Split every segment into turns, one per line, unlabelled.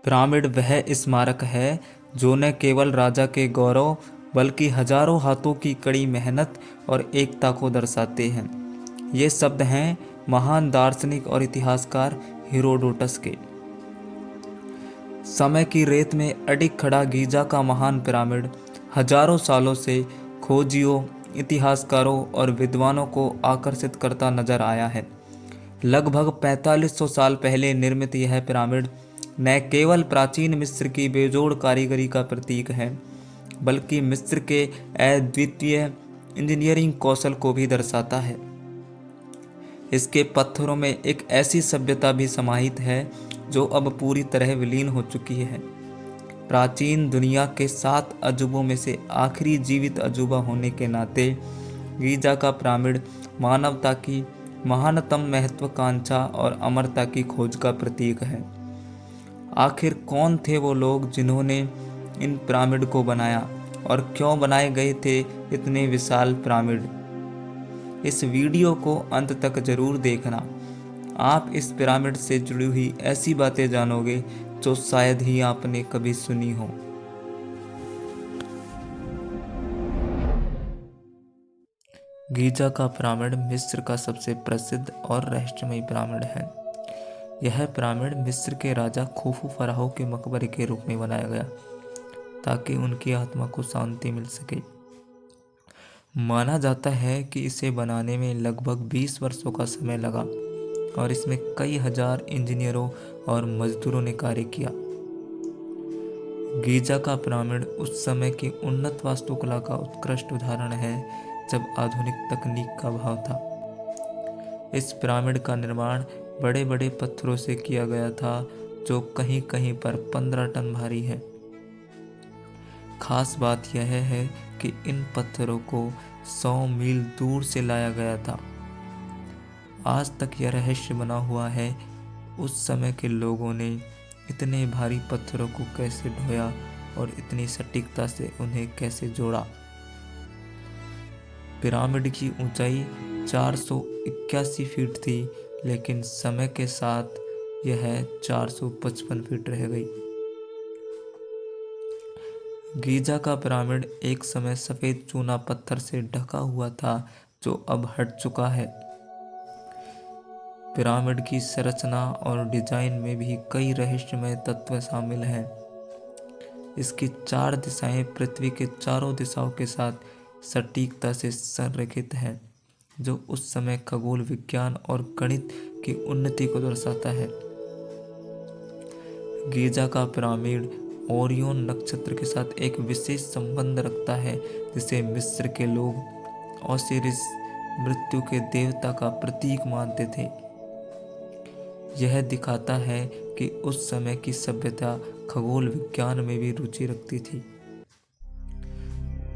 Pyramid वह स्मारक है जो न केवल राजा के गौरव बल्कि हजारों हाथों की कड़ी मेहनत और एकता को दर्शाते हैं। ये शब्द हैं महान दार्शनिक और इतिहासकार हेरोडोटस के। समय की रेत में अडिग खड़ा गीजा का महान पिरामिड हजारों सालों से खोजियों, इतिहासकारों और विद्वानों को आकर्षित करता नजर आया है। लगभग 4500 साल पहले निर्मित यह पिरामिड न केवल प्राचीन मिस्र की बेजोड़ कारीगरी का प्रतीक है, बल्कि मिस्र के अद्वितीय इंजीनियरिंग कौशल को भी दर्शाता है। इसके पत्थरों में एक ऐसी सभ्यता भी समाहित है जो अब पूरी तरह विलीन हो चुकी है। प्राचीन दुनिया के 7 अजूबों में से आखिरी जीवित अजूबा होने के नाते गीजा का पिरामिड मानवता की महानतम महत्वाकांक्षा और अमरता की खोज का प्रतीक है। आखिर कौन थे वो लोग जिन्होंने इन पिरामिड को बनाया और क्यों बनाए गए थे इतने विशाल पिरामिड? इस वीडियो को अंत तक जरूर देखना। आप इस पिरामिड से जुड़ी हुई ऐसी बातें जानोगे जो शायद ही आपने कभी सुनी हो। गीजा का पिरामिड मिस्र का सबसे प्रसिद्ध और रहस्यमयी पिरामिड है। यह पिरामिड मिस्र के राजा खुफू फराहो के मकबरे के रूप में बनाया गया ताकि उनकी आत्मा को शांति मिल सके। माना जाता है कि इसे बनाने में लगभग 20 वर्षों का समय लगा और इसमें कई हजार इंजीनियरों और मजदूरों ने कार्य किया। गीजा का पिरामिड उस समय की उन्नत वास्तुकला का उत्कृष्ट उदाहरण है जब आधुनिक तकनीक का अभाव था। इस पिरामिड का निर्माण बड़े बड़े पत्थरों से किया गया था जो कहीं कहीं पर 15 टन भारी है। खास बात यह है कि इन पत्थरों को 100 मील दूर से लाया गया था। आज तक यह रहस्य बना हुआ है उस समय के लोगों ने इतने भारी पत्थरों को कैसे ढोया और इतनी सटीकता से उन्हें कैसे जोड़ा। पिरामिड की ऊंचाई 481 फीट थी, लेकिन समय के साथ यह 455 फीट रह गई। गीजा का पिरामिड एक समय सफेद चूना पत्थर से ढका हुआ था जो अब हट चुका है। पिरामिड की संरचना और डिजाइन में भी कई रहस्यमय तत्व शामिल हैं। इसकी 4 दिशाएं पृथ्वी के चारों दिशाओं के साथ सटीकता से संरेखित हैं, जो उस समय खगोल विज्ञान और गणित की उन्नति को दर्शाता है। गीजा का पिरामिड ओरियन नक्षत्र के साथ एक विशेष संबंध रखता है, जिसे मिस्र के लोग ओसिरिस मृत्यु के देवता का प्रतीक मानते थे। यह दिखाता है कि उस समय की सभ्यता खगोल विज्ञान में भी रुचि रखती थी।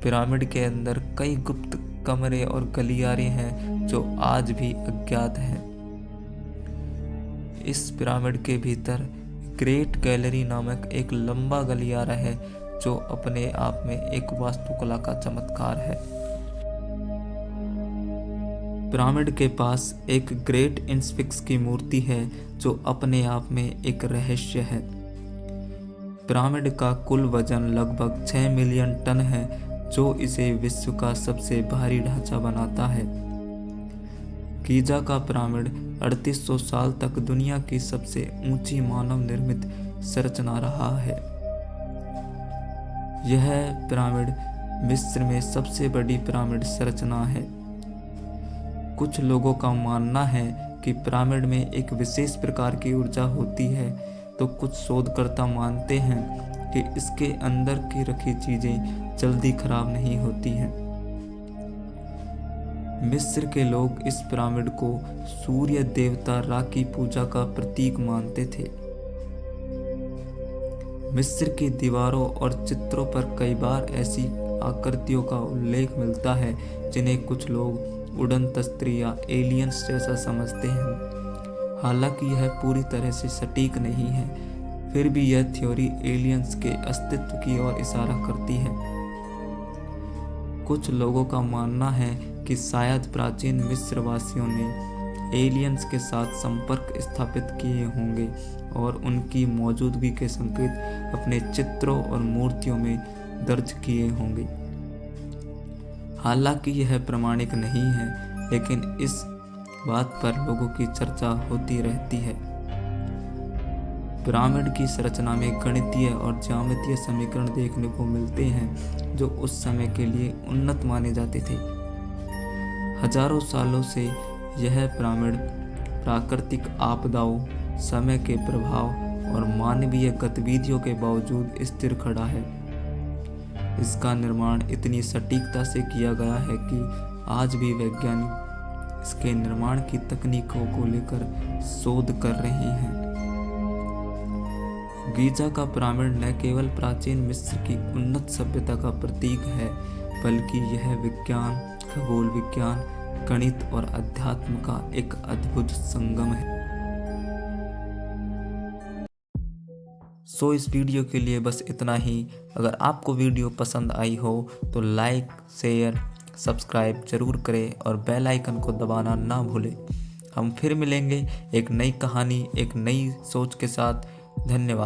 पिरामिड के अंदर कई गुप्त कमरे और गलियारे हैं जो आज भी अज्ञात हैं। इस पिरामिड के भीतर ग्रेट गैलरी नामक एक लंबा गलियारा है जो अपने आप में एक वास्तुकला का चमत्कार है। पिरामिड के पास एक ग्रेट इंस्फिक्स की मूर्ति है जो अपने आप में एक रहस्य है। पिरामिड का कुल वजन लगभग 6 मिलियन टन है, जो इसे विश्व का सबसे भारी ढांचा बनाता है। गीजा का पिरामिड 3800 साल तक दुनिया की सबसे ऊंची मानव निर्मित संरचना रहा है। यह पिरामिड मिस्र में सबसे बड़ी पिरामिड संरचना है। कुछ लोगों का मानना है कि पिरामिड में एक विशेष प्रकार की ऊर्जा होती है, तो कुछ शोधकर्ता मानते हैं कि इसके अंदर की रखी चीजें जल्दी खराब नहीं होती हैं। मिस्र के लोग इस पिरामिड को सूर्य देवता रा की पूजा का प्रतीक मानते थे। मिस्र की दीवारों और चित्रों पर कई बार ऐसी आकृतियों का उल्लेख मिलता है जिन्हें कुछ लोग उड़न तस्त्री या एलियंस जैसा समझते हैं। हालांकि यह पूरी तरह से सटीक नहीं है, फिर भी यह थ्योरी एलियंस के अस्तित्व की ओर इशारा करती है। कुछ लोगों का मानना है कि शायद प्राचीन मिस्र वासियों ने एलियंस के साथ संपर्क स्थापित किए होंगे और उनकी मौजूदगी के संकेत अपने चित्रों और मूर्तियों में दर्ज किए होंगे। हालांकि यह प्रमाणिक नहीं है, लेकिन इस बात पर लोगों की चर्चा होती रहती है। पिरामिड की संरचना में गणितीय और ज्यामितीय समीकरण देखने को मिलते हैं जो उस समय के लिए उन्नत माने जाते थे। हजारों सालों से यह पिरामिड प्राकृतिक आपदाओं, समय के प्रभाव और मानवीय गतिविधियों के बावजूद स्थिर खड़ा है। इसका निर्माण इतनी सटीकता से किया गया है कि आज भी वैज्ञानिक इसके निर्माण की तकनीकों को लेकर शोध कर रहे हैं। गीजा का पिरामिड न केवल प्राचीन मिस्र की उन्नत सभ्यता का प्रतीक है, बल्कि यह विज्ञान, खगोल विज्ञान, गणित और अध्यात्म का एक अद्भुत संगम है। इस वीडियो के लिए बस इतना ही। अगर आपको वीडियो पसंद आई हो तो लाइक, शेयर, सब्सक्राइब जरूर करें और बेल आइकन को दबाना ना भूलें। हम फिर मिलेंगे एक नई कहानी, एक नई सोच के साथ। धन्यवाद।